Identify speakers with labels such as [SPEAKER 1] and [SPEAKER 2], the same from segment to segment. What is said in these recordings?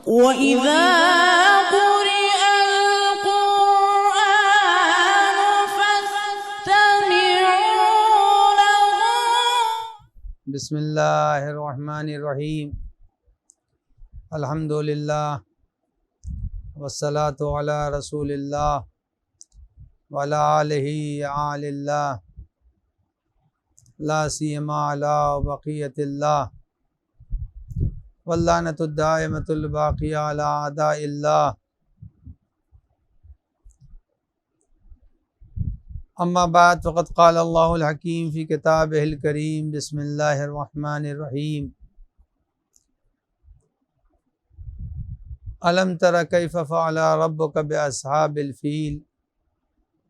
[SPEAKER 1] وَإِذَا قُرِئَ الْقُرْآنُ فَاسْتَمِعُوا لَهُ.
[SPEAKER 2] بسم اللہ الرحمن الرحیم. الحمدللہ والصلاة علی رسول اللہ وعلی آلہ آل اللہ لا سیما علی بقیت اللہ واللعنۃ الدائمۃ الباقیہ علی اعداء اللہ. اما بعد فقد قال اللہ الحکیم فی کتابہ الکریم. بسم اللہ الرحمن الرحیم. الم تر کیف فعل ربک باصحاب الفیل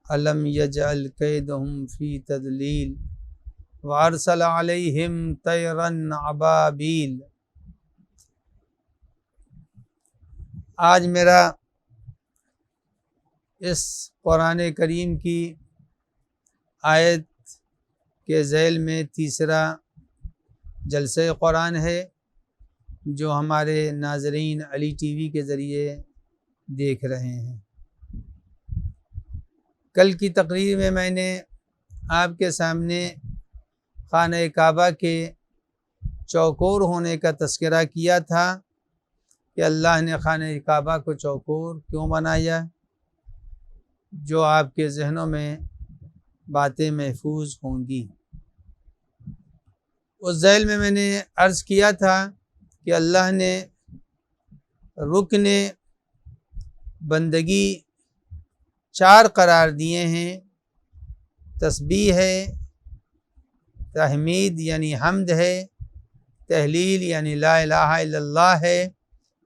[SPEAKER 2] الم یجعل کیدہم فی تضلیل وارسل علیہم طیرا ابابیل. آج میرا اس قرآن کریم کی آیت کے ذیل میں تیسرا جلسہ قرآن ہے جو ہمارے ناظرین علی ٹی وی کے ذریعے دیکھ رہے ہیں. کل کی تقریر میں نے آپ کے سامنے خانہ کعبہ کے چوکور ہونے کا تذکرہ کیا تھا کہ اللہ نے خانہ کعبہ کو چوکور کیوں بنایا. جو آپ کے ذہنوں میں باتیں محفوظ ہوں گی. اس ذیل میں نے عرض کیا تھا کہ اللہ نے رکن بندگی 4 قرار دیے ہیں. تسبیح ہے، تحمید یعنی حمد ہے، تہلیل یعنی لا الہ الا اللہ ہے،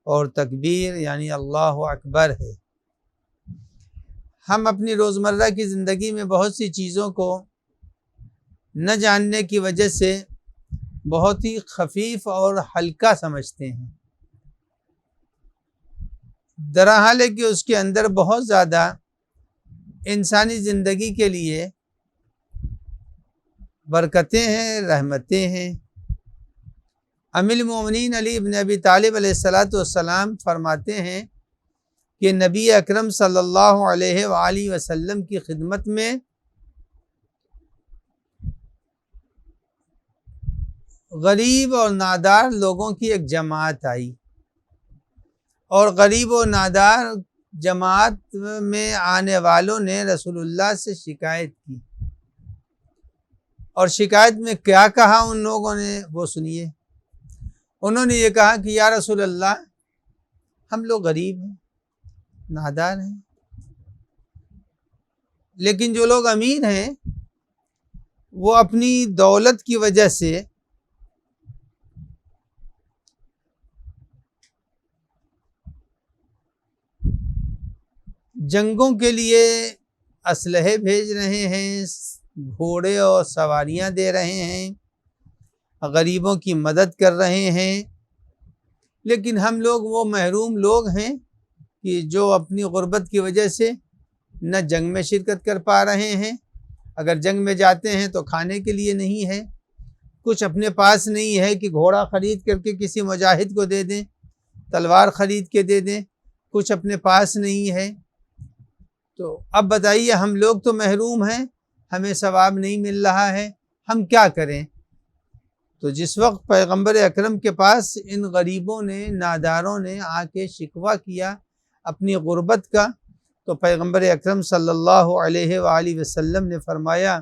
[SPEAKER 2] اور تکبیر یعنی اللہ اکبر ہے. ہم اپنی روزمرہ کی زندگی میں بہت سی چیزوں کو نہ جاننے کی وجہ سے بہت ہی خفیف اور ہلکا سمجھتے ہیں. درحال ہے کہ اس کے اندر بہت زیادہ انسانی زندگی کے لیے برکتیں ہیں، رحمتیں ہیں. امیر المومنین علی ابن ابی طالب علیہ السلام فرماتے ہیں کہ نبی اکرم صلی اللہ علیہ وآلہ وسلم کی خدمت میں غریب اور نادار لوگوں کی ایک جماعت آئی، اور غریب و نادار جماعت میں آنے والوں نے رسول اللہ سے شکایت کی. اور شکایت میں کیا کہا ان لوگوں نے وہ سنیے. انہوں نے یہ کہا کہ یا رسول اللہ، ہم لوگ غریب ہیں، نادار ہیں، لیکن جو لوگ امیر ہیں وہ اپنی دولت کی وجہ سے جنگوں کے لیے اسلحے بھیج رہے ہیں، گھوڑے اور سواریاں دے رہے ہیں، غریبوں کی مدد کر رہے ہیں. لیکن ہم لوگ وہ محروم لوگ ہیں کہ جو اپنی غربت کی وجہ سے نہ جنگ میں شرکت کر پا رہے ہیں. اگر جنگ میں جاتے ہیں تو کھانے کے لیے نہیں ہے، کچھ اپنے پاس نہیں ہے کہ گھوڑا خرید کر کے کسی مجاہد کو دے دیں، تلوار خرید کے دے دیں، کچھ اپنے پاس نہیں ہے. تو اب بتائیے، ہم لوگ تو محروم ہیں، ہمیں ثواب نہیں مل رہا ہے، ہم کیا کریں؟ تو جس وقت پیغمبر اکرم کے پاس ان غریبوں نے، ناداروں نے آ کے شکوہ کیا اپنی غربت کا، تو پیغمبر اکرم صلی اللہ علیہ وآلہ وسلم نے فرمایا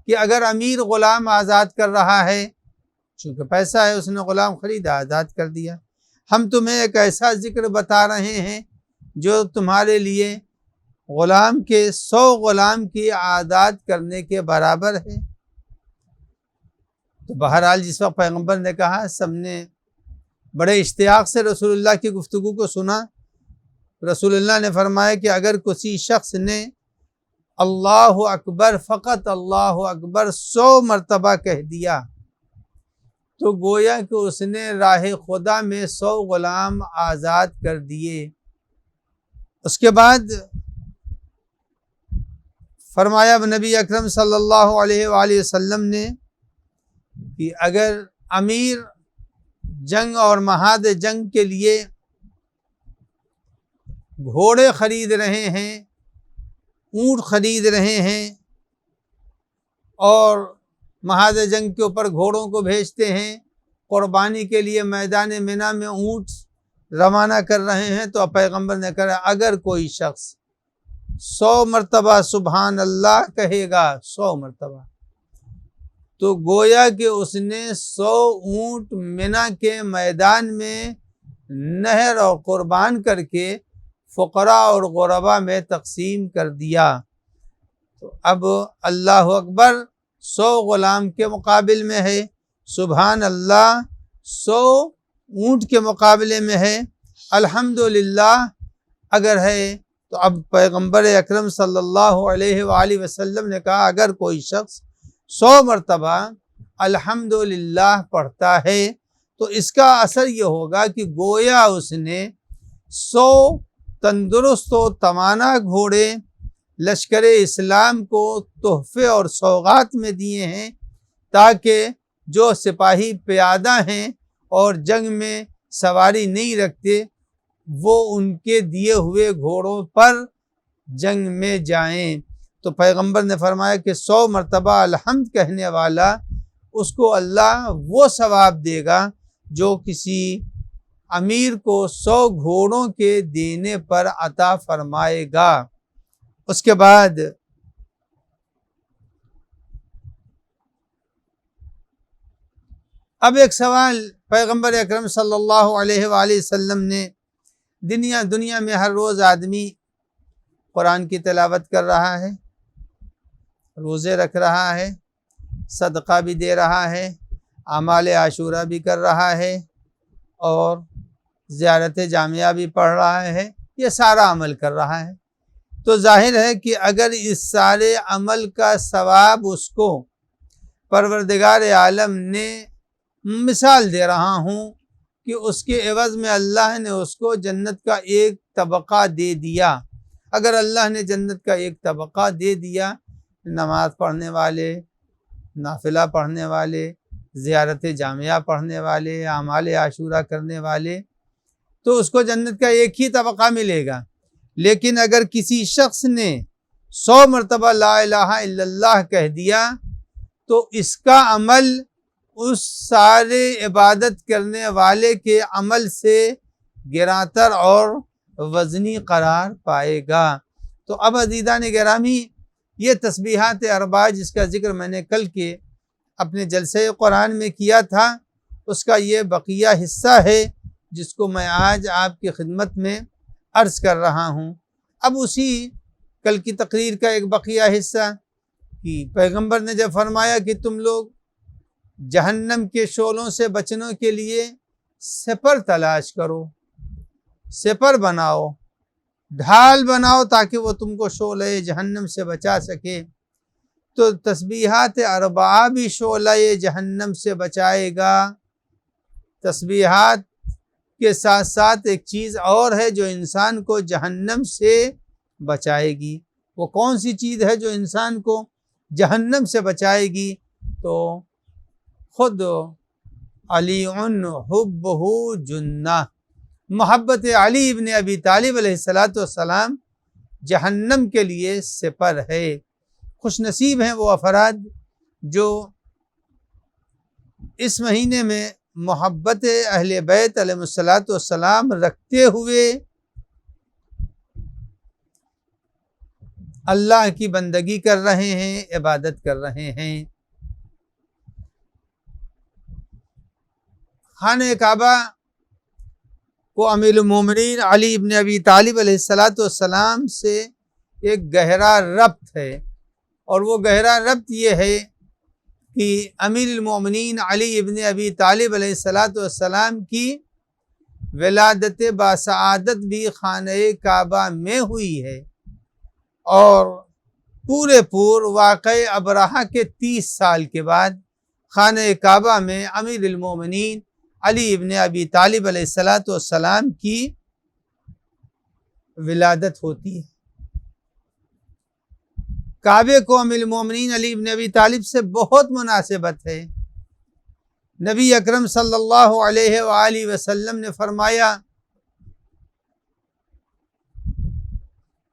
[SPEAKER 2] کہ اگر امیر غلام آزاد کر رہا ہے، چونکہ پیسہ ہے اس نے غلام خریدا، آزاد کر دیا. ہم تمہیں ایک ایسا ذکر بتا رہے ہیں جو تمہارے لیے غلام کے 100 غلام کی آزاد کرنے کے برابر ہے. تو بہرحال جس وقت پیغمبر نے کہا، سب نے بڑے اشتیاق سے رسول اللہ کی گفتگو کو سنا. رسول اللہ نے فرمایا کہ اگر کسی شخص نے اللہ اکبر، فقط اللہ اکبر 100 مرتبہ کہہ دیا تو گویا کہ اس نے راہ خدا میں 100 غلام آزاد کر دیے. اس کے بعد فرمایا نبی اکرم صلی اللہ علیہ وآلہ وسلم نے کہ اگر امیر جنگ اور محاذ جنگ کے لیے گھوڑے خرید رہے ہیں، اونٹ خرید رہے ہیں اور محاذ جنگ کے اوپر گھوڑوں کو بھیجتے ہیں، قربانی کے لیے میدان منا میں اونٹ روانہ کر رہے ہیں، تو پیغمبر نے کہا اگر کوئی شخص 100 مرتبہ سبحان اللہ کہے گا، 100 مرتبہ، تو گویا کہ اس نے 100 اونٹ منا کے میدان میں نہر اور قربان کر کے فقراء اور غربا میں تقسیم کر دیا۔ تو اب اللہ اکبر 100 غلام کے مقابل میں ہے، سبحان اللہ 100 اونٹ کے مقابلے میں ہے، الحمدللہ اگر ہے تو اب پیغمبر اکرم صلی اللہ علیہ وآلہ وسلم نے کہا اگر کوئی شخص 100 مرتبہ الحمدللہ پڑھتا ہے تو اس کا اثر یہ ہوگا کہ گویا اس نے 100 تندرست و توانا گھوڑے لشکر اسلام کو تحفے اور سوغات میں دیے ہیں، تاکہ جو سپاہی پیادہ ہیں اور جنگ میں سواری نہیں رکھتے وہ ان کے دیے ہوئے گھوڑوں پر جنگ میں جائیں۔ تو پیغمبر نے فرمایا کہ 100 مرتبہ الحمد کہنے والا اس کو اللہ وہ ثواب دے گا جو کسی امیر کو 100 گھوڑوں کے دینے پر عطا فرمائے گا۔ اس کے بعد اب ایک سوال پیغمبر اکرم صلی اللہ علیہ وآلہ وسلم نے، دنیا میں ہر روز آدمی قرآن کی تلاوت کر رہا ہے، روزے رکھ رہا ہے، صدقہ بھی دے رہا ہے، اعمال عاشورہ بھی کر رہا ہے اور زیارت جامعہ بھی پڑھ رہا ہے، یہ سارا عمل کر رہا ہے۔ تو ظاہر ہے کہ اگر اس سارے عمل کا ثواب اس کو پروردگار عالم نے، مثال دے رہا ہوں کہ اس کے عوض میں اللہ نے اس کو جنت کا ایک طبقہ دے دیا، اگر اللہ نے جنت کا ایک طبقہ دے دیا، نماز پڑھنے والے، نافلہ پڑھنے والے، زیارت جامعہ پڑھنے والے، اعمال عاشورہ کرنے والے، تو اس کو جنت کا ایک ہی طبقہ ملے گا۔ لیکن اگر کسی شخص نے 100 مرتبہ لا الہ الا اللہ کہہ دیا تو اس کا عمل اس سارے عبادت کرنے والے کے عمل سے گراتر اور وزنی قرار پائے گا۔ تو اب عزیزان گرامی، یہ تسبیحات اربع جس کا ذکر میں نے کل کے اپنے جلسے قرآن میں کیا تھا، اس کا یہ بقیہ حصہ ہے جس کو میں آج آپ کی خدمت میں عرض کر رہا ہوں۔ اب اسی کل کی تقریر کا ایک بقیہ حصہ کہ پیغمبر نے جب فرمایا کہ تم لوگ جہنم کے شعلوں سے بچنے کے لیے سپر تلاش کرو، سپر بناؤ، ڈھال بناؤ تاکہ وہ تم کو شعلہ جہنم سے بچا سکے، تو تسبیحات اربعہ بھی شعلہ جہنم سے بچائے گا۔ تسبیحات کے ساتھ ساتھ ایک چیز اور ہے جو انسان کو جہنم سے بچائے گی۔ وہ کون سی چیز ہے جو انسان کو جہنم سے بچائے گی؟ تو خود علی حبہ جنہ، محبت علی ابن ابی طالب علیہ السلام جہنم کے لیے سپر ہے۔ خوش نصیب ہیں وہ افراد جو اس مہینے میں محبت اہل بیت علیہ السلام رکھتے ہوئے اللہ کی بندگی کر رہے ہیں، عبادت کر رہے ہیں۔ خانہ کعبہ کو امیر المومنین علی ابن ابی طالب علیہ السلام سے ایک گہرا ربط ہے، اور وہ گہرا ربط یہ ہے کہ امیر المومنین علی ابن ابی طالب علیہ السلام کی ولادت باسعادت بھی خانہ کعبہ میں ہوئی ہے، اور پور واقع ابرہہ کے 30 سال کے بعد خانہ کعبہ میں امیر المومنین علی ابن ابی طالب علیہ السلام کی ولادت ہوتی ہے۔ کعبے کو امیر المومنین علی ابن ابی طالب سے بہت مناسبت ہے۔ نبی اکرم صلی اللہ علیہ وآلہ وسلم نے فرمایا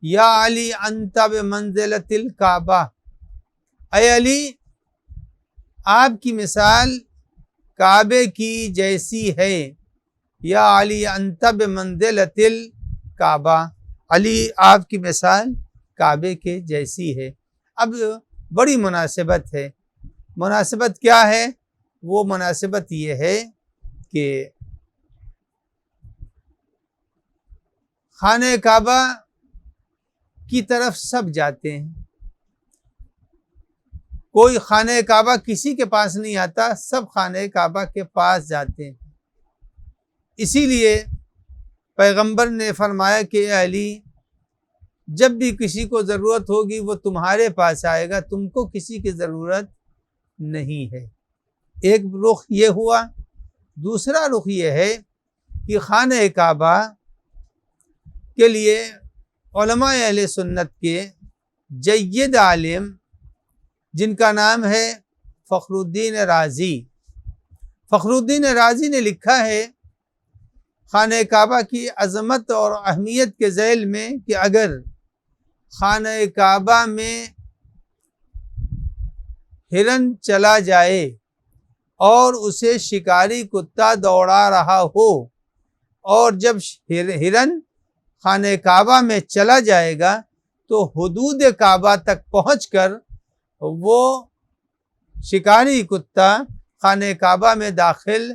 [SPEAKER 2] یا علی انت بمنزلۃ الکعبہ، اے علی آپ کی مثال کعبے کی جیسی ہے، یا علی انت بمنزلۃ الکعبہ، علی آپ کی مثال کعبے کے جیسی ہے۔ اب بڑی مناسبت ہے، مناسبت کیا ہے؟ وہ مناسبت یہ ہے کہ خانہ کعبہ کی طرف سب جاتے ہیں، کوئی خانہ کعبہ کسی کے پاس نہیں آتا، سب خانہ کعبہ کے پاس جاتے ہیں۔ اسی لیے پیغمبر نے فرمایا کہ اے علی جب بھی کسی کو ضرورت ہوگی وہ تمہارے پاس آئے گا، تم کو کسی کی ضرورت نہیں ہے۔ ایک رخ یہ ہوا، دوسرا رخ یہ ہے کہ خانہ کعبہ کے لیے علماء اہل سنت کے جید عالم جن کا نام ہے فخر الدین رازی، فخر الدین رازی نے لکھا ہے خانہ کعبہ کی عظمت اور اہمیت کے ذیل میں کہ اگر خانہ کعبہ میں ہرن چلا جائے اور اسے شکاری کتا دوڑا رہا ہو، اور جب ہرن خانہ کعبہ میں چلا جائے گا تو حدود کعبہ تک پہنچ کر وہ شکاری کتا خانہ کعبہ میں داخل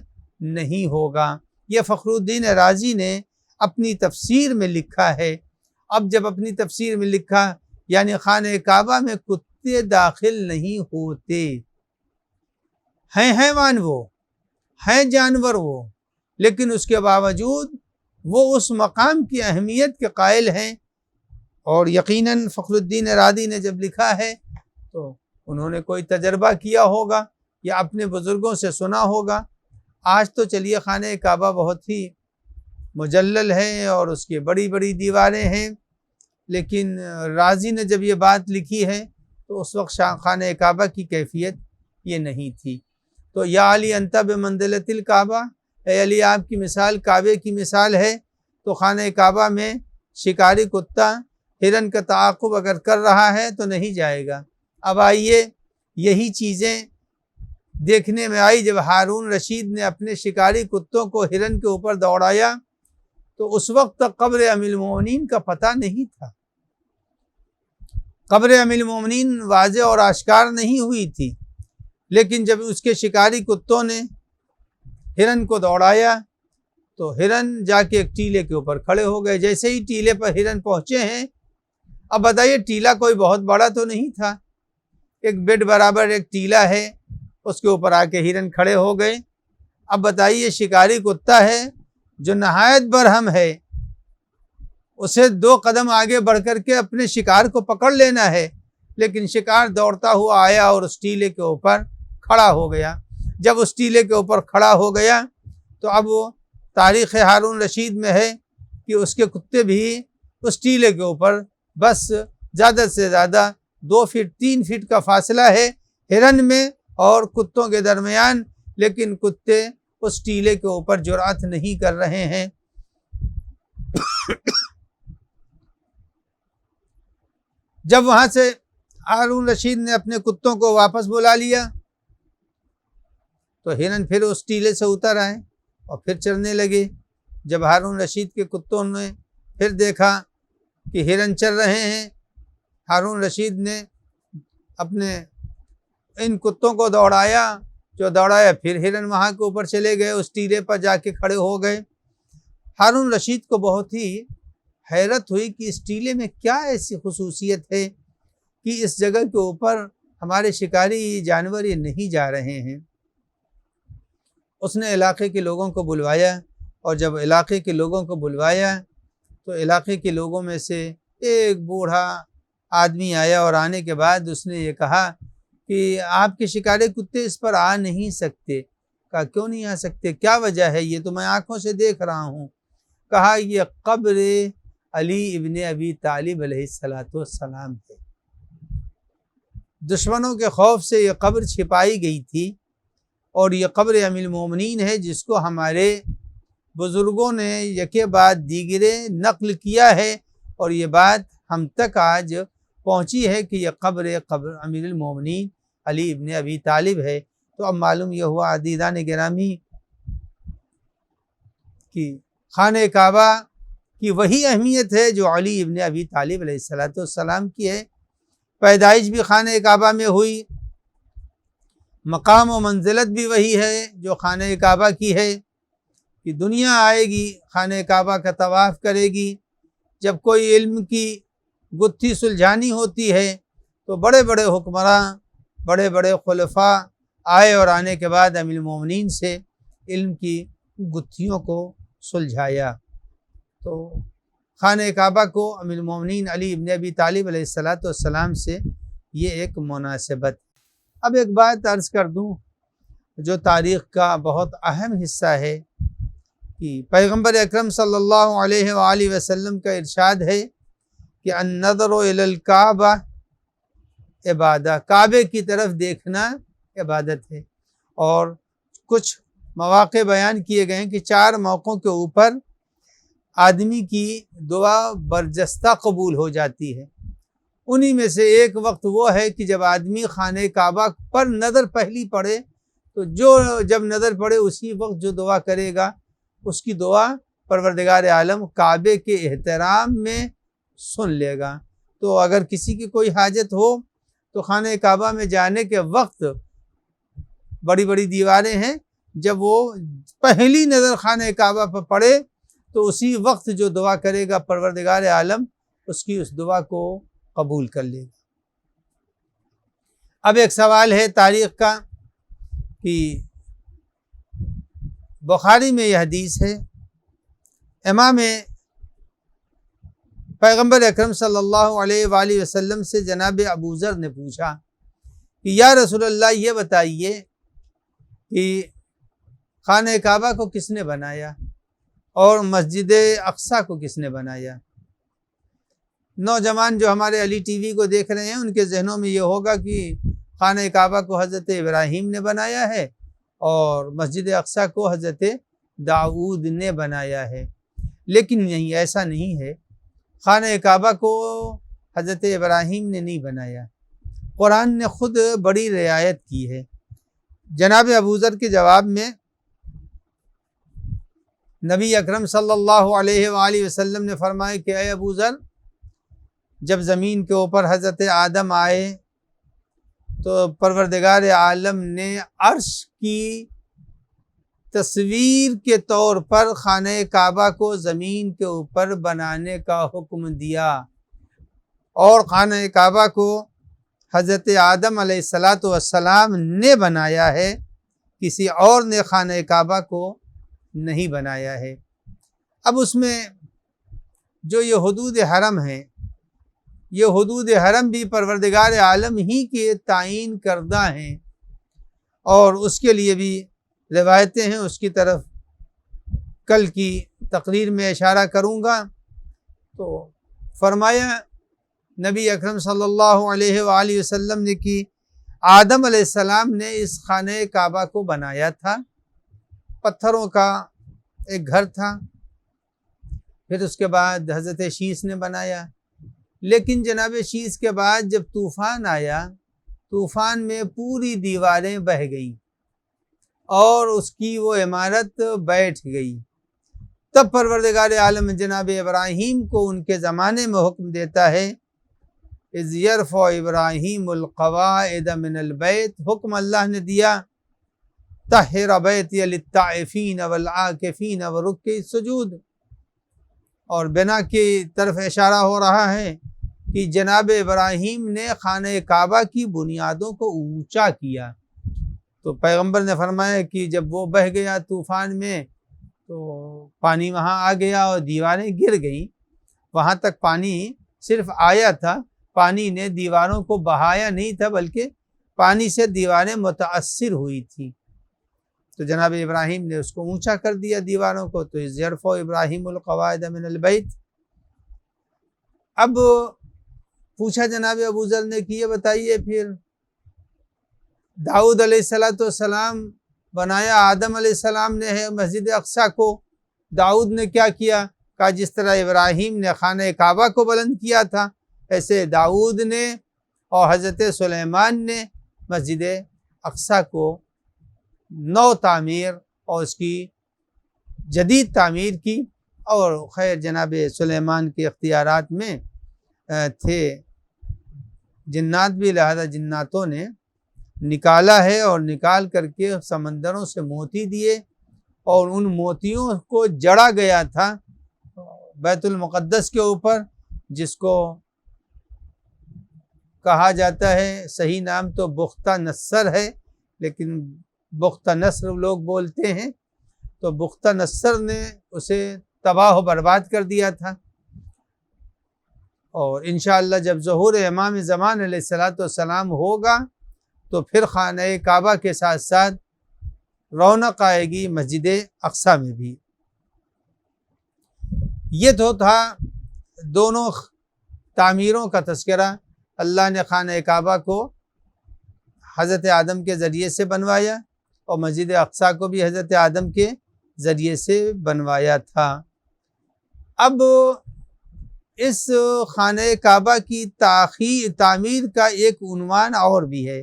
[SPEAKER 2] نہیں ہوگا۔ یہ فخر الدین رازی نے اپنی تفسیر میں لکھا ہے۔ اب جب اپنی تفسیر میں لکھا یعنی خانہ کعبہ میں کتے داخل نہیں ہوتے، ہیں حیوان وہ، ہیں جانور وہ، لیکن اس کے باوجود وہ اس مقام کی اہمیت کے قائل ہیں، اور یقیناً فخر الدین رازی نے جب لکھا ہے تو انہوں نے کوئی تجربہ کیا ہوگا یا اپنے بزرگوں سے سنا ہوگا۔ آج تو چلیے خانہ کعبہ بہت ہی مجلل ہے اور اس کی بڑی بڑی دیواریں ہیں، لیکن رازی نے جب یہ بات لکھی ہے تو اس وقت خانہ کعبہ کی کیفیت یہ نہیں تھی۔ تو یا علی انت بمنزلۃ الکعبہ، اے علی آپ کی مثال کعبے کی مثال ہے، تو خانہ کعبہ میں شکاری کتا ہرن کا تعاقب اگر کر رہا ہے تو نہیں جائے گا۔ اب آئیے یہی چیزیں دیکھنے میں آئی جب ہارون رشید نے اپنے شکاری کتوں کو ہرن کے اوپر دوڑایا، تو اس وقت تک قبر امیر المومنین کا پتہ نہیں تھا، قبر امیر المومنین واضح اور آشکار نہیں ہوئی تھی، لیکن جب اس کے شکاری کتوں نے ہرن کو دوڑایا تو ہرن جا کے ایک ٹیلے کے اوپر کھڑے ہو گئے۔ جیسے ہی ٹیلے پر ہرن پہنچے ہیں، اب بتائیے ٹیلا کوئی بہت بڑا تو نہیں تھا، ایک بیڈ برابر ایک ٹیلا ہے، اس کے اوپر آ کے ہرن کھڑے ہو گئے۔ اب بتائیے شکاری کتا ہے جو نہایت برہم ہے، اسے 2 قدم آگے بڑھ کر کے اپنے شکار کو پکڑ لینا ہے، لیکن شکار دوڑتا ہوا آیا اور اس ٹیلے کے اوپر کھڑا ہو گیا۔ جب اس ٹیلے کے اوپر کھڑا ہو گیا تو اب وہ تاریخ ہارون رشید میں ہے کہ اس کے کتے بھی اس ٹیلے کے اوپر بس زیادہ سے زیادہ 2 فٹ 3 فٹ کا فاصلہ ہے ہرن میں اور کتوں کے درمیان، لیکن کتے اس ٹیلے کے اوپر جرأت نہیں کر رہے ہیں۔ جب وہاں سے ہارون رشید نے اپنے کتوں کو واپس بلا لیا تو ہرن پھر اس ٹیلے سے اتر آئے اور پھر چرنے لگے۔ جب ہارون رشید کے کتوں نے پھر دیکھا کہ ہرن چر رہے ہیں، ہارون رشید نے اپنے ان کتوں کو دوڑایا، پھر ہرن وہاں کے اوپر چلے گئے، اس ٹیلے پر جا کے کھڑے ہو گئے۔ ہارون رشید کو بہت ہی حیرت ہوئی کہ اس ٹیلے میں کیا ایسی خصوصیت ہے کہ اس جگہ کے اوپر ہمارے شکاری جانور یہ نہیں جا رہے ہیں۔ اس نے علاقے کے لوگوں کو بلوایا، اور جب علاقے کے لوگوں کو بلوایا تو علاقے کے لوگوں میں سے ایک بوڑھا آدمی آیا، اور آنے کے بعد اس نے یہ کہا کہ آپ کے شکاری کتے اس پر آ نہیں سکتے۔ کہا کیوں نہیں آ سکتے، کیا وجہ ہے؟ یہ تو میں آنکھوں سے دیکھ رہا ہوں۔ کہا یہ قبر علی ابن ابی طالب علیہ السلام ہے، دشمنوں کے خوف سے یہ قبر چھپائی گئی تھی، اور یہ قبر امیر المومنین ہے جس کو ہمارے بزرگوں نے یکے بعد دیگرے نقل کیا ہے، اور یہ بات ہم تک آج پہنچی ہے کہ یہ قبر امیر المومنین علی ابن ابی طالب ہے۔ تو اب معلوم یہ ہوا عزیزان گرامی کہ خانہ کعبہ کی وہی اہمیت ہے جو علی ابن ابی طالب علیہ السلام کی ہے۔ پیدائش بھی خانہ کعبہ میں ہوئی، مقام و منزلت بھی وہی ہے جو خانہ کعبہ کی ہے کہ دنیا آئے گی خانہ کعبہ کا طواف کرے گی۔ جب کوئی علم کی گتھی سلجھانی ہوتی ہے تو بڑے بڑے حکمراں، بڑے بڑے خلفاء آئے اور آنے کے بعد امیر المومنین سے علم کی گتھیوں کو سلجھایا۔ تو خانہ کعبہ کو امیر المومنین علی ابن ابی طالب علیہ السلام سے یہ ایک مناسبت۔ اب ایک بات عرض کر دوں جو تاریخ کا بہت اہم حصہ ہے کہ پیغمبر اکرم صلی اللہ علیہ وآلہ وسلم کا ارشاد ہے کہ النظر الی الکعبہ عبادہ، کعبے کی طرف دیکھنا عبادت ہے۔ اور کچھ مواقع بیان کیے گئے ہیں کہ 4 موقعوں کے اوپر آدمی کی دعا برجستہ قبول ہو جاتی ہے۔ انہی میں سے ایک وقت وہ ہے کہ جب آدمی خانہ کعبہ پر نظر پہلی پڑے تو جب نظر پڑے اسی وقت جو دعا کرے گا اس کی دعا پروردگار عالم کعبے کے احترام میں سن لے گا۔ تو اگر کسی کی کوئی حاجت ہو تو خانہ کعبہ میں جانے کے وقت بڑی بڑی دیواریں ہیں، جب وہ پہلی نظر خانہ کعبہ پر پڑے تو اسی وقت جو دعا کرے گا پروردگار عالم اس کی اس دعا کو قبول کر لے گا۔ اب ایک سوال ہے تاریخ کا کہ بخاری میں یہ حدیث ہے، امام پیغمبر اکرم صلی اللہ علیہ وآلہ وسلم سے جناب ابو ذر نے پوچھا کہ یا رسول اللہ یہ بتائیے کہ خانہ کعبہ کو کس نے بنایا اور مسجد اقصیٰ کو کس نے بنایا؟ نوجوان جو ہمارے علی ٹی وی کو دیکھ رہے ہیں ان کے ذہنوں میں یہ ہوگا کہ خانہ کعبہ کو حضرت ابراہیم نے بنایا ہے اور مسجد اقصیٰ کو حضرت داؤد نے بنایا ہے، لیکن نہیں، ایسا نہیں ہے۔ خانہ کعبہ کو حضرت ابراہیم نے نہیں بنایا، قرآن نے خود بڑی رعایت کی ہے۔ جناب ابو ذر کے جواب میں نبی اکرم صلی اللہ علیہ وآلہ وسلم نے فرمایا کہ اے ابو ذر، جب زمین کے اوپر حضرت آدم آئے تو پروردگار عالم نے عرش کی تصویر کے طور پر خانہ کعبہ کو زمین کے اوپر بنانے کا حکم دیا، اور خانہ کعبہ کو حضرت آدم علیہ السلام نے بنایا ہے، کسی اور نے خانہ کعبہ کو نہیں بنایا ہے۔ اب اس میں جو یہ حدود حرم ہیں، یہ حدود حرم بھی پروردگار عالم ہی کے تعین کردہ ہیں، اور اس کے لیے بھی روایتیں ہیں، اس کی طرف کل کی تقریر میں اشارہ کروں گا۔ تو فرمایا نبی اکرم صلی اللہ علیہ وآلہ وسلم نے کہ آدم علیہ السلام نے اس خانہ کعبہ کو بنایا تھا، پتھروں کا ایک گھر تھا، پھر اس کے بعد حضرت شیس نے بنایا، لیکن جناب شیس کے بعد جب طوفان آیا، طوفان میں پوری دیواریں بہہ گئیں اور اس کی وہ عمارت بیٹھ گئی۔ تب پروردگار عالم جناب ابراہیم کو ان کے زمانے میں حکم دیتا ہے، اذ یرفع ابراہیم القواعد من البیت، حکم اللہ نے دیا طہر بیتی للطائفین والعاکفین ورکع السجود، اور بنا کی طرف اشارہ ہو رہا ہے کہ جناب ابراہیم نے خانہ کعبہ کی بنیادوں کو اونچا کیا۔ تو پیغمبر نے فرمایا کہ جب وہ بہہ گیا طوفان میں تو پانی وہاں آ گیا اور دیواریں گر گئیں، وہاں تک پانی صرف آیا تھا، پانی نے دیواروں کو بہایا نہیں تھا، بلکہ پانی سے دیواریں متاثر ہوئی تھیں۔ تو جناب ابراہیم نے اس کو اونچا کر دیا دیواروں کو، تو اذ یرفع ابراہیم القواعد من البیت۔ اب پوچھا جناب ابو ذر نے کہ یہ بتائیے پھر داؤد علیہ السلام بنایا، آدم علیہ السلام نے ہے مسجد اقصیٰ کو، داؤد نے کیا کیا؟ کا جس طرح ابراہیم نے خانہ کعبہ کو بلند کیا تھا، ایسے داؤد نے اور حضرت سلیمان نے مسجد اقصیٰ کو نو تعمیر اور اس کی جدید تعمیر کی، اور خیر جناب سلیمان کے اختیارات میں تھے جنات بھی، لہذا جناتوں نے نکالا ہے اور نکال کر کے سمندروں سے موتی دیے، اور ان موتیوں کو جڑا گیا تھا بیت المقدس کے اوپر، جس کو کہا جاتا ہے، صحیح نام تو بختہ نصر ہے لیکن بختہ نصر لوگ بولتے ہیں، تو بختہ نصر نے اسے تباہ و برباد کر دیا تھا۔ اور انشاءاللہ جب ظہور امام زمان علیہ السلام ہوگا تو پھر خانہ کعبہ کے ساتھ ساتھ رونق آئے گی مسجد اقصیٰ میں بھی۔ یہ تو تھا دونوں تعمیروں کا تذکرہ۔ اللہ نے خانہ کعبہ کو حضرت آدم کے ذریعے سے بنوایا اور مسجد اقصیٰ کو بھی حضرت آدم کے ذریعے سے بنوایا تھا۔ اب اس خانہ کعبہ کی تعمیر کا ایک عنوان اور بھی ہے،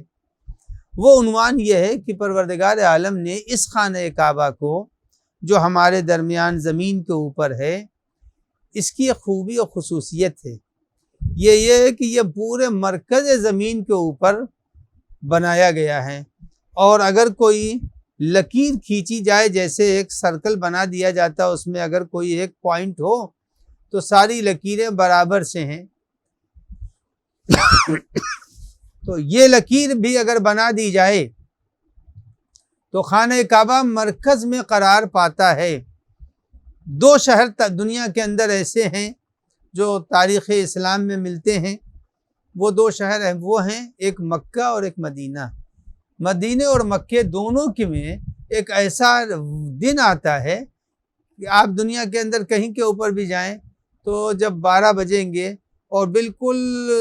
[SPEAKER 2] وہ عنوان یہ ہے کہ پروردگار عالم نے اس خانہ کعبہ کو جو ہمارے درمیان زمین کے اوپر ہے، اس کی خوبی اور خصوصیت ہے یہ ہے کہ یہ پورے مرکز زمین کے اوپر بنایا گیا ہے، اور اگر کوئی لکیر کھینچی جائے، جیسے ایک سرکل بنا دیا جاتا ہے، اس میں اگر کوئی ایک پوائنٹ ہو تو ساری لکیریں برابر سے ہیں، تو یہ لکیر بھی اگر بنا دی جائے تو خانہ کعبہ مرکز میں قرار پاتا ہے۔ دو شہر دنیا کے اندر ایسے ہیں جو تاریخ اسلام میں ملتے ہیں، وہ دو شہر ہیں، وہ ہیں ایک مکہ اور ایک مدینہ۔ مدینہ اور مکہ دونوں کے میں ایک ایسا دن آتا ہے کہ آپ دنیا کے اندر کہیں کے اوپر بھی جائیں تو جب 12 بجیں گے اور بالکل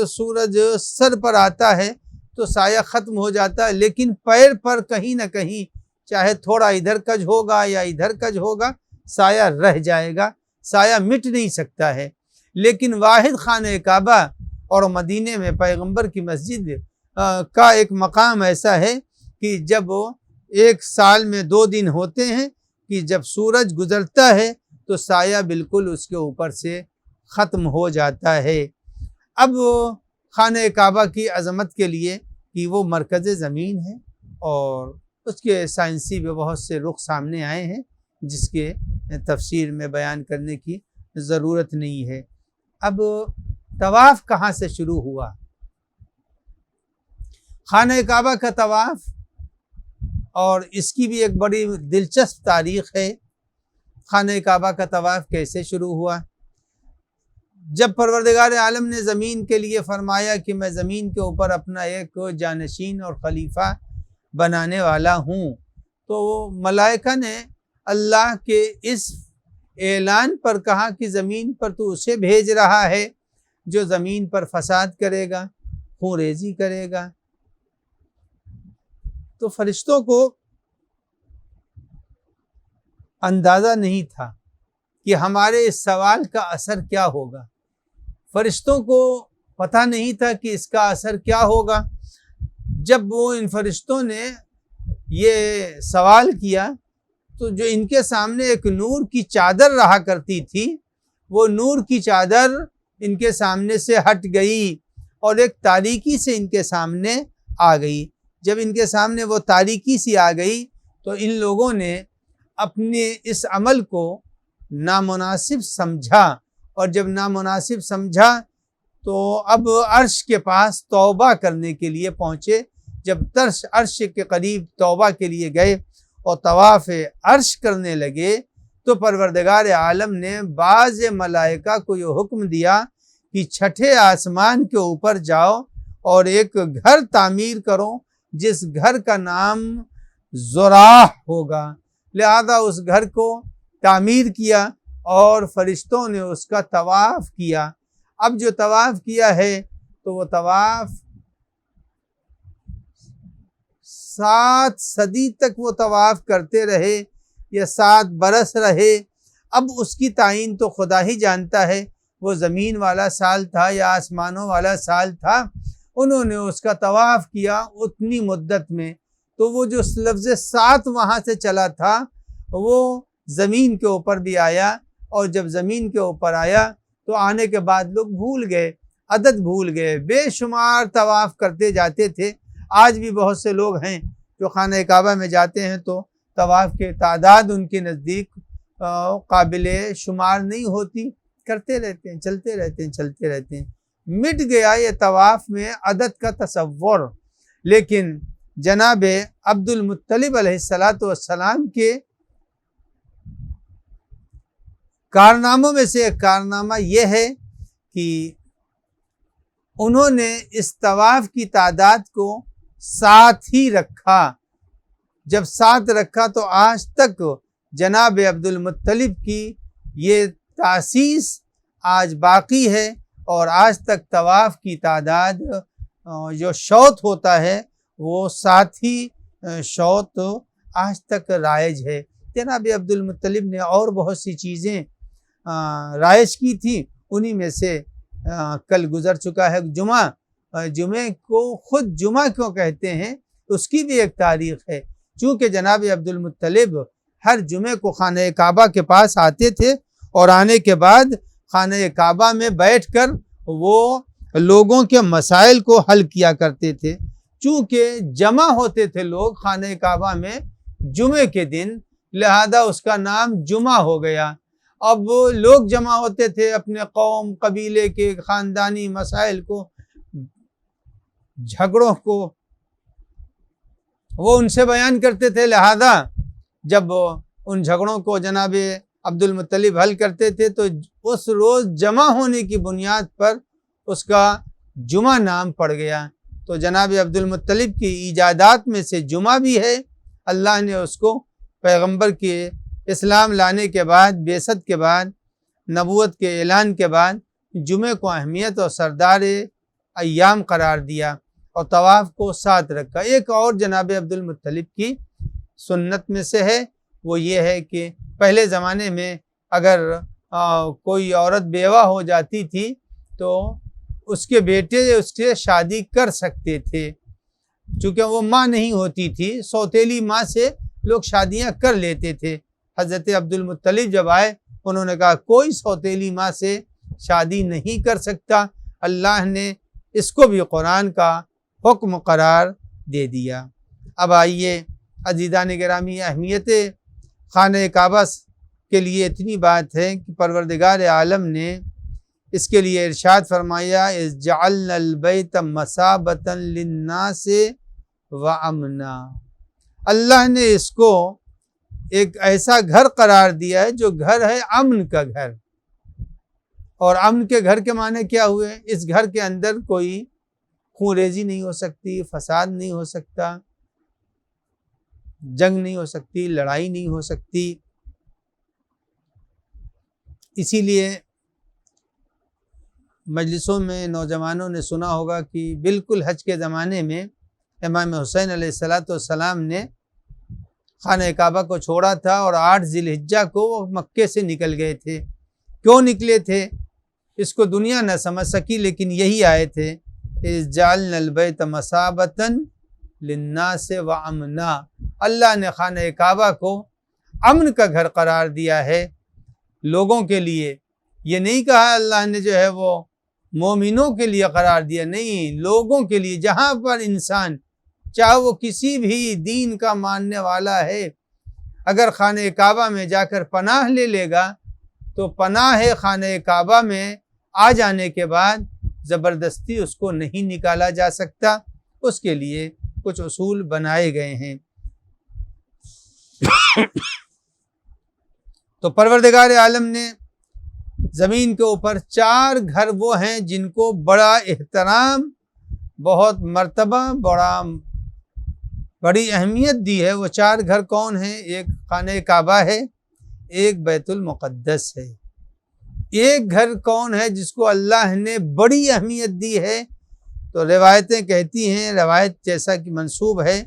[SPEAKER 2] سورج سر پر آتا ہے تو سایہ ختم ہو جاتا ہے، لیکن پیر پر کہیں نہ کہیں چاہے تھوڑا ادھر کج ہوگا یا ادھر کج ہوگا، سایہ رہ جائے گا، سایہ مٹ نہیں سکتا ہے۔ لیکن واحد خانہ کعبہ اور مدینے میں پیغمبر کی مسجد کا ایک مقام ایسا ہے کہ جب ایک سال میں 2 دن ہوتے ہیں کہ جب سورج گزرتا ہے تو سایہ بالکل اس کے اوپر سے ختم ہو جاتا ہے۔ اب خانہ کعبہ کی عظمت کے لیے کہ وہ مرکز زمین ہے اور اس کے سائنسی بھی بہت سے رخ سامنے آئے ہیں جس کے تفسیر میں بیان کرنے کی ضرورت نہیں ہے۔ اب طواف کہاں سے شروع ہوا؟ خانہ کعبہ کا طواف، اور اس کی بھی ایک بڑی دلچسپ تاریخ ہے۔ خانہ کعبہ کا طواف کیسے شروع ہوا؟ جب پروردگار عالم نے زمین کے لیے فرمایا کہ میں زمین کے اوپر اپنا ایک جانشین اور خلیفہ بنانے والا ہوں، تو ملائکہ نے اللہ کے اس اعلان پر کہا کہ زمین پر تو اسے بھیج رہا ہے جو زمین پر فساد کرے گا، خون ریزی کرے گا۔ تو فرشتوں کو اندازہ نہیں تھا کہ ہمارے اس سوال کا اثر کیا ہوگا، فرشتوں کو پتہ نہیں تھا کہ اس کا اثر کیا ہوگا۔ جب وہ ان فرشتوں نے یہ سوال کیا تو جو ان کے سامنے ایک نور کی چادر رہا کرتی تھی، وہ نور کی چادر ان کے سامنے سے ہٹ گئی اور ایک تاریکی سے ان کے سامنے آ گئی۔ جب ان کے سامنے وہ تاریکی سی آ گئی تو ان لوگوں نے اپنے اس عمل کو نامناسب سمجھا، اور جب نامناسب سمجھا تو اب عرش کے پاس توبہ کرنے کے لیے پہنچے۔ جب عرش کے قریب توبہ کے لیے گئے اور طواف عرش کرنے لگے تو پروردگار عالم نے بعض ملائکہ کو یہ حکم دیا کہ 6 آسمان کے اوپر جاؤ اور ایک گھر تعمیر کرو جس گھر کا نام زراح ہوگا۔ لہذا اس گھر کو تعمیر کیا اور فرشتوں نے اس کا طواف کیا۔ اب جو طواف کیا ہے تو وہ طواف 7 صدی تک وہ طواف کرتے رہے یا 7 برس رہے۔ اب اس کی تعین تو خدا ہی جانتا ہے، وہ زمین والا سال تھا یا آسمانوں والا سال تھا، انہوں نے اس کا طواف کیا اتنی مدت میں، تو وہ جو لفظ 7 وہاں سے چلا تھا وہ زمین کے اوپر بھی آیا، اور جب زمین کے اوپر آیا تو آنے کے بعد لوگ بھول گئے، عدد بھول گئے، بے شمار طواف کرتے جاتے تھے۔ آج بھی بہت سے لوگ ہیں جو خانہ کعبہ میں جاتے ہیں تو طواف کے تعداد ان کے نزدیک قابل شمار نہیں ہوتی، کرتے رہتے ہیں، چلتے رہتے ہیں۔ مٹ گیا یہ طواف میں عدد کا تصور، لیکن جناب عبد المطلب علیہ السلام کے کارناموں میں سے ایک کارنامہ یہ ہے کہ انہوں نے اس طواف کی تعداد کو 7 ہی رکھا۔ جب 7 رکھا تو آج تک جناب عبد المطلب کی یہ تاسیس آج باقی ہے، اور آج تک طواف کی تعداد جو شوط ہوتا ہے وہ 7 ہی شوط آج تک رائج ہے۔ جناب عبد المطلب نے اور بہت سی چیزیں رائج کی تھی، انہی میں سے کل گزر چکا ہے جمعہ کو خود جمعہ کیوں کہتے ہیں اس کی بھی ایک تاریخ ہے، چونکہ جناب عبد المطلب ہر جمعے کو خانہ کعبہ کے پاس آتے تھے، اور آنے کے بعد خانہ کعبہ میں بیٹھ کر وہ لوگوں کے مسائل کو حل کیا کرتے تھے۔ چونکہ جمع ہوتے تھے لوگ خانہ کعبہ میں جمعے کے دن، لہذا اس کا نام جمعہ ہو گیا۔ اب لوگ جمع ہوتے تھے اپنے قوم قبیلے کے خاندانی مسائل کو، جھگڑوں کو وہ ان سے بیان کرتے تھے، لہذا جب ان جھگڑوں کو جناب عبد المطلب حل کرتے تھے تو اس روز جمع ہونے کی بنیاد پر اس کا جمعہ نام پڑ گیا۔ تو جناب عبد المطلب کی ایجادات میں سے جمعہ بھی ہے، اللہ نے اس کو پیغمبر کے اسلام لانے کے بعد، بعثت کے بعد، نبوت کے اعلان کے بعد جمعے کو اہمیت اور سردار ایام قرار دیا، اور طواف کو 7 رکھا۔ ایک اور جناب عبد المطلب کی سنت میں سے ہے، وہ یہ ہے کہ پہلے زمانے میں اگر کوئی عورت بیوہ ہو جاتی تھی تو اس کے بیٹے اس سے شادی کر سکتے تھے، چونکہ وہ ماں نہیں ہوتی تھی، سوتیلی ماں سے لوگ شادیاں کر لیتے تھے۔ حضرت عبد المطلب جب آئے انہوں نے کہا کوئی سوتیلی ماں سے شادی نہیں کر سکتا، اللہ نے اس کو بھی قرآن کا حکم قرار دے دیا۔ اب آئیے عزیزان گرامی، اہمیت خانہ کعبہ کے لیے اتنی بات ہے کہ پروردگار عالم نے اس کے لیے ارشاد فرمایا اذ جعلنا البیت مثابۃ للناس وامنا، اللہ نے اس کو ایک ایسا گھر قرار دیا ہے جو گھر ہے امن کا گھر، اور امن کے گھر کے معنی کیا ہوئے؟ اس گھر کے اندر کوئی خون ریزی نہیں ہو سکتی، فساد نہیں ہو سکتا، جنگ نہیں ہو سکتی، لڑائی نہیں ہو سکتی۔ اسی لیے مجلسوں میں نوجوانوں نے سنا ہوگا کہ بالکل حج کے زمانے میں امام حسین علیہ السلام نے خانہ کعبہ کو چھوڑا تھا، اور 8 ذی الحجہ کو وہ مکے سے نکل گئے تھے۔ کیوں نکلے تھے اس کو دنیا نہ سمجھ سکی، لیکن یہی آئے تھے اذ جعلنا البیت مثابۃ للناس وامنا، اللہ نے خانہ کعبہ کو امن کا گھر قرار دیا ہے لوگوں کے لیے۔ یہ نہیں کہا اللہ نے جو ہے وہ مومنوں کے لیے قرار دیا، نہیں، لوگوں کے لیے، جہاں پر انسان چاہے وہ کسی بھی دین کا ماننے والا ہے، اگر خانہ کعبہ میں جا کر پناہ لے لے گا تو پناہ خانہ کعبہ میں آ جانے کے بعد زبردستی اس کو نہیں نکالا جا سکتا، اس کے لیے کچھ اصول بنائے گئے ہیں۔ تو پروردگار عالم نے زمین کے اوپر 4 گھر وہ ہیں جن کو بڑا احترام، بہت مرتبہ، بڑی اہمیت دی ہے۔ وہ 4 گھر کون ہیں؟ ایک خانہ کعبہ ہے، ایک بیت المقدس ہے۔ ایک گھر کون ہے جس کو اللہ نے بڑی اہمیت دی ہے؟ تو روایتیں کہتی ہیں، روایت جیسا کہ منسوب ہے،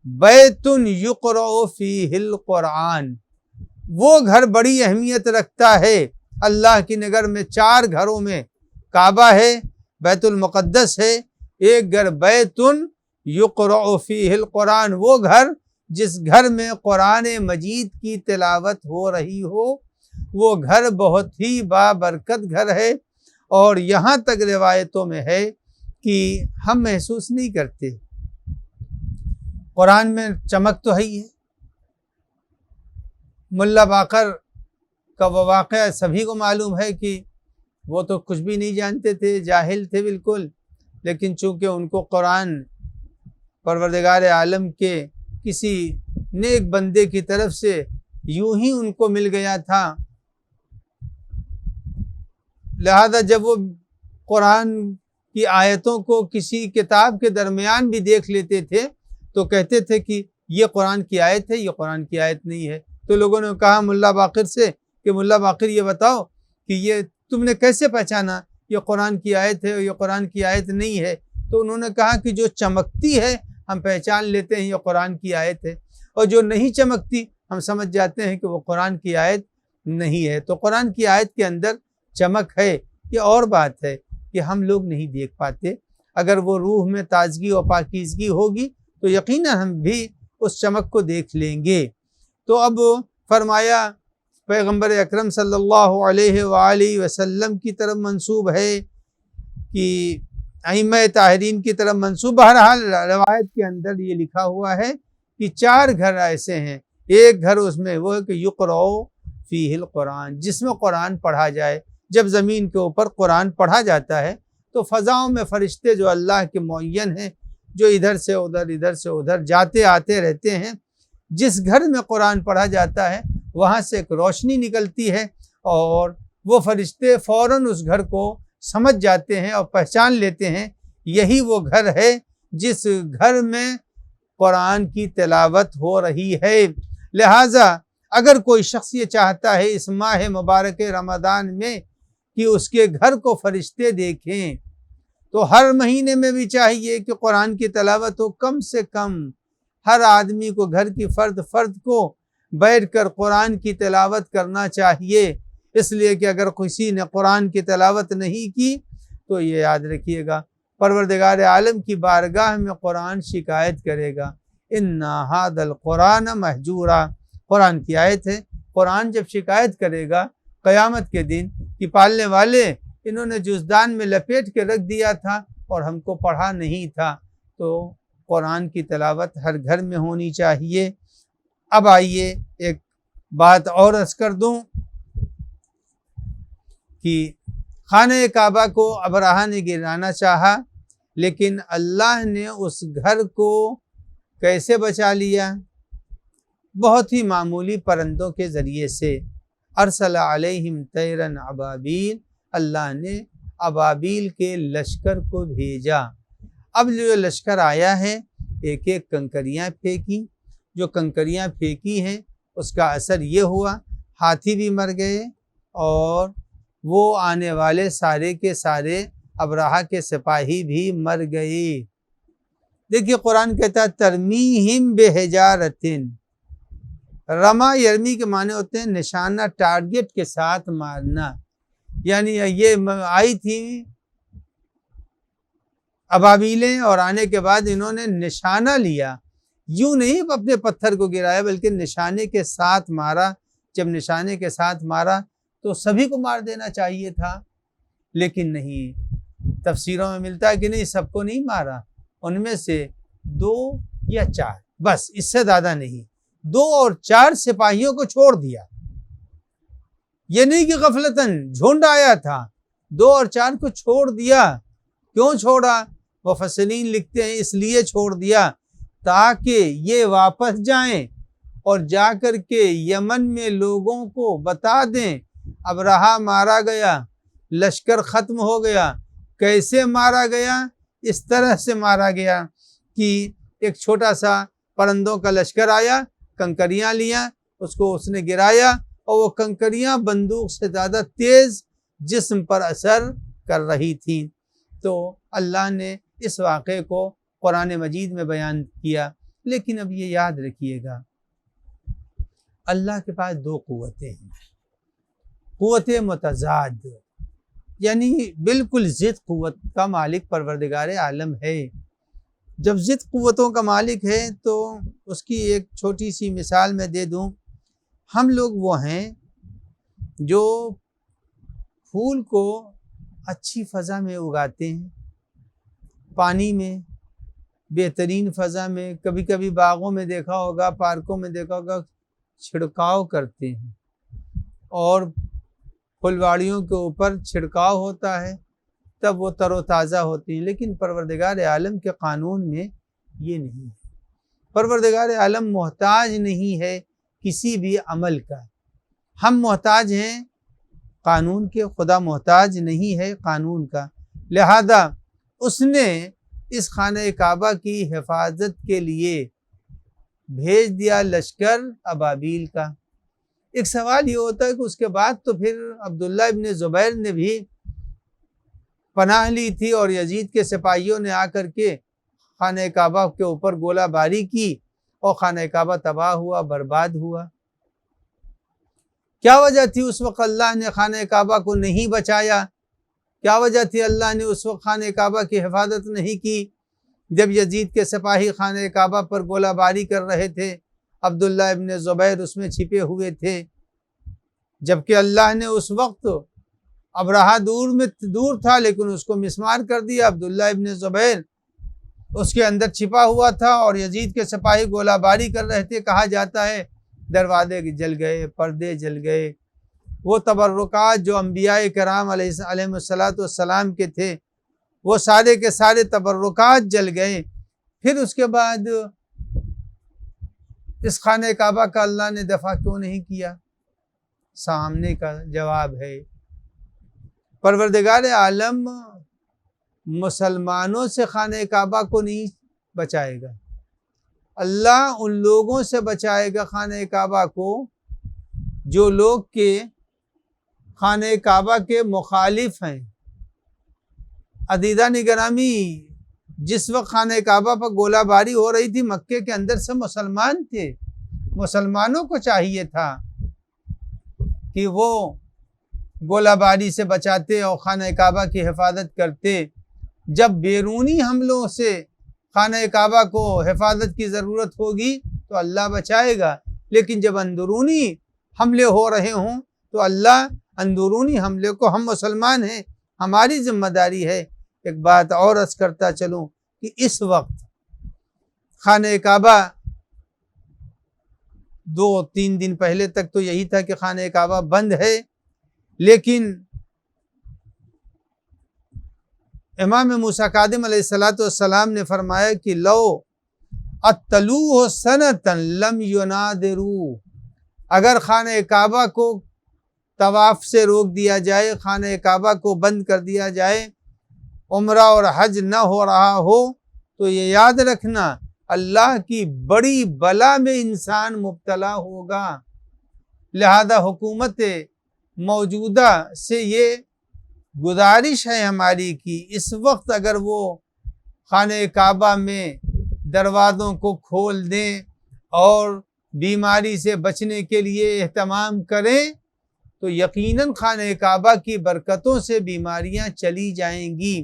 [SPEAKER 2] بیت یقرأ فیہ القرآن، وہ گھر بڑی اہمیت رکھتا ہے۔ اللہ کی نگر میں 4 گھروں میں کعبہ ہے، بیت المقدس ہے، ایک گھر بیت یقرأ فیہ القرآن، وہ گھر جس گھر میں قرآن مجید کی تلاوت ہو رہی ہو، وہ گھر بہت ہی بابرکت گھر ہے۔ اور یہاں تک روایتوں میں ہے کہ ہم محسوس نہیں کرتے، قرآن میں چمک تو ہے ہی ہے۔ ملا باقر کا وہ واقعہ سبھی کو معلوم ہے کہ وہ تو کچھ بھی نہیں جانتے تھے، جاہل تھے بالکل، لیکن چونکہ ان کو قرآن پروردگار عالم کے کسی نیک بندے کی طرف سے یوں ہی ان کو مل گیا تھا، لہذا جب وہ قرآن کی آیتوں کو کسی کتاب کے درمیان بھی دیکھ لیتے تھے تو کہتے تھے کہ یہ قرآن کی آیت ہے، یہ قرآن کی آیت نہیں ہے۔ تو لوگوں نے کہا ملا باقر سے کہ ملا باقر یہ بتاؤ کہ یہ تم نے کیسے پہچانا یہ قرآن کی آیت ہے اور یہ قرآن کی آیت نہیں ہے؟ تو انہوں نے کہا کہ جو چمکتی ہے ہم پہچان لیتے ہیں یہ قرآن کی آیت ہے، اور جو نہیں چمکتی ہم سمجھ جاتے ہیں کہ وہ قرآن کی آیت نہیں ہے۔ تو قرآن کی آیت کے اندر چمک ہے، یہ اور بات ہے کہ ہم لوگ نہیں دیکھ پاتے۔ اگر وہ روح میں تازگی اور پاکیزگی ہوگی تو یقیناً ہم بھی اس چمک کو دیکھ لیں گے۔ تو اب فرمایا پیغمبر اکرم صلی اللہ علیہ وآلہ وسلم کی طرف منسوب ہے کہ ائمہ طاہرین کی طرف منسوب، بہرحال روایت کے اندر یہ لکھا ہوا ہے کہ 4 گھر ایسے ہیں، ایک گھر اس میں وہ ہے کہ یقرأ فیہ القرآن، جس میں قرآن پڑھا جائے۔ جب زمین کے اوپر قرآن پڑھا جاتا ہے تو فضاؤں میں فرشتے جو اللہ کے معین ہیں، جو ادھر سے ادھر جاتے آتے رہتے ہیں، جس گھر میں قرآن پڑھا جاتا ہے وہاں سے ایک روشنی نکلتی ہے اور وہ فرشتے فوراً اس گھر کو سمجھ جاتے ہیں اور پہچان لیتے ہیں یہی وہ گھر ہے جس گھر میں قرآن کی تلاوت ہو رہی ہے۔ لہٰذا اگر کوئی شخص یہ چاہتا ہے اس ماہ مبارک رمضان میں کہ اس کے گھر کو فرشتے دیکھیں تو ہر مہینے میں بھی چاہیے کہ قرآن کی تلاوت ہو، کم سے کم ہر آدمی کو گھر کی فرد کو بیٹھ کر قرآن کی تلاوت کرنا چاہیے، اس لیے کہ اگر کسی نے قرآن کی تلاوت نہیں کی تو یہ یاد رکھیے گا پروردگار عالم کی بارگاہ میں قرآن شکایت کرے گا، اِنَّ هَذَا الْقُرْآنَ مَهْجُورًا، قرآن کی آیت ہے۔ قرآن جب شکایت کرے گا قیامت کے دن کہ پالنے والے انہوں نے جزدان میں لپیٹ کے رکھ دیا تھا اور ہم کو پڑھا نہیں تھا، تو قرآن کی تلاوت ہر گھر میں ہونی چاہیے۔ اب آئیے ایک بات اور عرض کر دوں کہ خانہ کعبہ کو ابرہہ نے گرانا چاہا، لیکن اللہ نے اس گھر کو کیسے بچا لیا؟ بہت ہی معمولی پرندوں کے ذریعے سے۔ ارسل علیہم طیرا ابابیل، اللہ نے ابابیل کے لشکر کو بھیجا۔ اب جو لشکر آیا ہے ایک ایک کنکریاں پھینکی، جو کنکریاں پھینکی ہیں اس کا اثر یہ ہوا ہاتھی بھی مر گئے اور وہ آنے والے سارے کے سارے ابرہہ کے سپاہی بھی مر گئے۔ دیکھیے قرآن کہتا ہے ترمیہم بحجارۃ، رما یرمی کے معنی ہوتے ہیں نشانہ، ٹارگٹ کے ساتھ مارنا، یعنی یہ آئی تھی ابابیلیں اور آنے کے بعد انہوں نے نشانہ لیا، یوں نہیں اپنے پتھر کو گرایا بلکہ نشانے کے ساتھ مارا۔ جب نشانے کے ساتھ مارا تو سبھی کو مار دینا چاہیے تھا، لیکن نہیں، تفسیروں میں ملتا ہے کہ نہیں، سب کو نہیں مارا، ان میں سے 2 یا 4، بس اس سے زیادہ نہیں، 2 اور 4 سپاہیوں کو چھوڑ دیا۔ یہ نہیں کہ غفلتاً جھنڈ آیا تھا، 2 اور 4 کو چھوڑ دیا۔ کیوں چھوڑا؟ مفسرین لکھتے ہیں اس لیے چھوڑ دیا تاکہ یہ واپس جائیں اور جا کر کے یمن میں لوگوں کو بتا دیں ابرہہ مارا گیا، لشکر ختم ہو گیا۔ کیسے مارا گیا؟ اس طرح سے مارا گیا کہ ایک چھوٹا سا پرندوں کا لشکر آیا، کنکریاں لیا، اس کو اس نے گرایا اور وہ کنکریاں بندوق سے زیادہ تیز جسم پر اثر کر رہی تھیں۔ تو اللہ نے اس واقعے کو قرآن مجید میں بیان کیا، لیکن اب یہ یاد رکھیے گا اللہ کے پاس دو قوتیں ہیں، قوت متضاد، یعنی بالکل ضد قوت کا مالک پروردگار عالم ہے۔ جب ضد قوتوں کا مالک ہے تو اس کی ایک چھوٹی سی مثال میں دے دوں۔ ہم لوگ وہ ہیں جو پھول کو اچھی فضا میں اگاتے ہیں، پانی میں، بہترین فضا میں، کبھی کبھی باغوں میں دیکھا ہوگا، پارکوں میں دیکھا ہوگا، چھڑکاؤ کرتے ہیں اور پھلواڑیوں کے اوپر چھڑکاؤ ہوتا ہے، تب وہ تر و تازہ ہوتی ہیں۔ لیکن پروردگار عالم کے قانون میں یہ نہیں ہے۔ پروردگار عالم محتاج نہیں ہے کسی بھی عمل کا، ہم محتاج ہیں قانون کے، خدا محتاج نہیں ہے قانون کا۔ لہذا اس نے اس خانہ کعبہ کی حفاظت کے لیے بھیج دیا لشکر ابابیل کا۔ ایک سوال یہ ہوتا ہے کہ اس کے بعد تو پھر عبداللہ ابن زبیر نے بھی پناہ لی تھی اور یزید کے سپاہیوں نے آ کر کے خانہ کعبہ کے اوپر گولہ باری کی اور خانہ کعبہ تباہ ہوا، برباد ہوا۔ کیا وجہ تھی اس وقت اللہ نے خانہ کعبہ کو نہیں بچایا؟ کیا وجہ تھی اللہ نے اس وقت خانہ کعبہ کی حفاظت نہیں کی جب یزید کے سپاہی خانہ کعبہ پر گولہ باری کر رہے تھے؟ عبداللہ ابن زبیر اس میں چھپے ہوئے تھے، جبکہ اللہ نے اس وقت ابرہہ دور تھا لیکن اس کو مسمار کر دیا۔ عبداللہ ابن زبیر اس کے اندر چھپا ہوا تھا اور یزید کے سپاہی گولہ باری کر رہے تھے۔ کہا جاتا ہے دروازے جل گئے، پردے جل گئے، وہ تبرکات جو انبیاء کرام علیہ السلام کے تھے وہ سارے کے سارے تبرکات جل گئے۔ پھر اس کے بعد اس خانہ کعبہ کا اللہ نے دفاع کیوں نہیں کیا؟ سامنے کا جواب ہے پروردگار عالم مسلمانوں سے خانہ کعبہ کو نہیں بچائے گا، اللہ ان لوگوں سے بچائے گا خانہ کعبہ کو جو لوگ کے خانہ کعبہ کے مخالف ہیں۔ عزیزان گرامی، جس وقت خانہ کعبہ پر گولہ باری ہو رہی تھی مکے کے اندر سے مسلمان تھے، مسلمانوں کو چاہیے تھا کہ وہ گولہ باری سے بچاتے اور خانہ کعبہ کی حفاظت کرتے۔ جب بیرونی حملوں سے خانہ کعبہ کو حفاظت کی ضرورت ہوگی تو اللہ بچائے گا، لیکن جب اندرونی حملے ہو رہے ہوں تو اللہ اندرونی حملے کو، ہم مسلمان ہیں، ہماری ذمہ داری ہے۔ ایک بات اور عرض کرتا چلوں کہ اس وقت خانہ کعبہ 2-3 دن پہلے تک تو یہی تھا کہ خانہ کعبہ بند ہے، لیکن امام موسیٰ کاظم علیہ السلام نے فرمایا کہ لو اتلوہ سنتا لم ینادرو، اگر خانہ کعبہ کو طواف سے روک دیا جائے، خانہ کعبہ کو بند کر دیا جائے، عمرہ اور حج نہ ہو رہا ہو، تو یہ یاد رکھنا اللہ کی بڑی بلا میں انسان مبتلا ہوگا۔ لہذا حکومت موجودہ سے یہ گزارش ہے ہماری کہ اس وقت اگر وہ خانہ کعبہ میں دروازوں کو کھول دیں اور بیماری سے بچنے کے لیے اہتمام کریں تو یقیناً خانہ کعبہ کی برکتوں سے بیماریاں چلی جائیں گی۔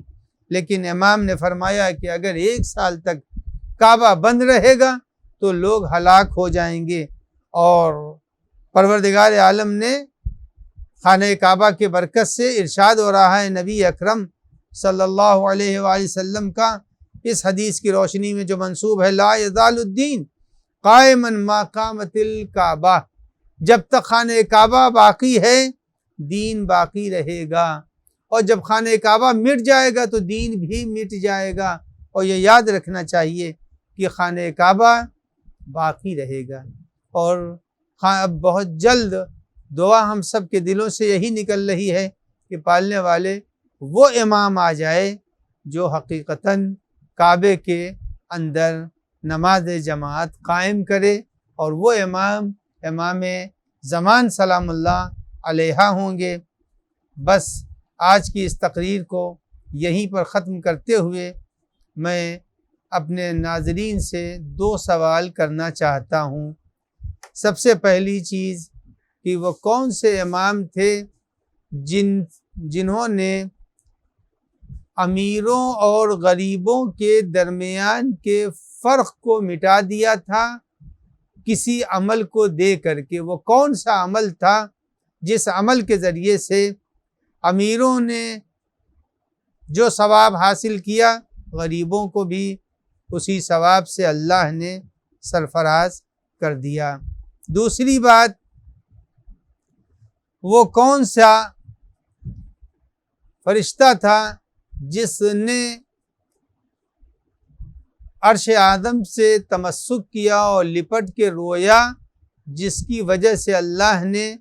[SPEAKER 2] لیکن امام نے فرمایا کہ اگر 1 سال تک کعبہ بند رہے گا تو لوگ ہلاک ہو جائیں گے، اور پروردگار عالم نے خانہ کعبہ کے برکت سے ارشاد ہو رہا ہے نبی اکرم صلی اللہ علیہ وآلہ وسلم کا اس حدیث کی روشنی میں جو منسوب ہے، لا یزال الدین قائما ما قامت الکعبہ، جب تک خانہ کعبہ باقی ہے دین باقی رہے گا، اور جب خانہ کعبہ مٹ جائے گا تو دین بھی مٹ جائے گا۔ اور یہ یاد رکھنا چاہیے کہ خانہ کعبہ باقی رہے گا، اور اب بہت جلد دعا ہم سب کے دلوں سے یہی نکل رہی ہے کہ پالنے والے وہ امام آ جائے جو حقیقتاً کعبے کے اندر نماز جماعت قائم کرے، اور وہ امام زمان سلام اللہ علیہ ہوں گے۔ بس آج کی اس تقریر کو یہیں پر ختم کرتے ہوئے میں اپنے ناظرین سے 2 سوال کرنا چاہتا ہوں۔ سب سے پہلی چیز کہ وہ کون سے امام تھے جنہوں نے امیروں اور غریبوں کے درمیان کے فرق کو مٹا دیا تھا کسی عمل کو دے کر کے۔ وہ کون سا عمل تھا جس عمل کے ذریعے سے امیروں نے جو ثواب حاصل کیا، غریبوں کو بھی اسی ثواب سے اللہ نے سرفراز کر دیا۔ دوسری بات، وہ کون سا فرشتہ تھا جس نے عرش اعظم سے تمسک کیا اور لپٹ کے رویا، جس کی وجہ سے اللہ نے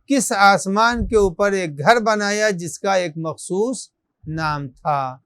[SPEAKER 2] کس آسمان کے اوپر ایک گھر بنایا جس کا ایک مخصوص نام تھا۔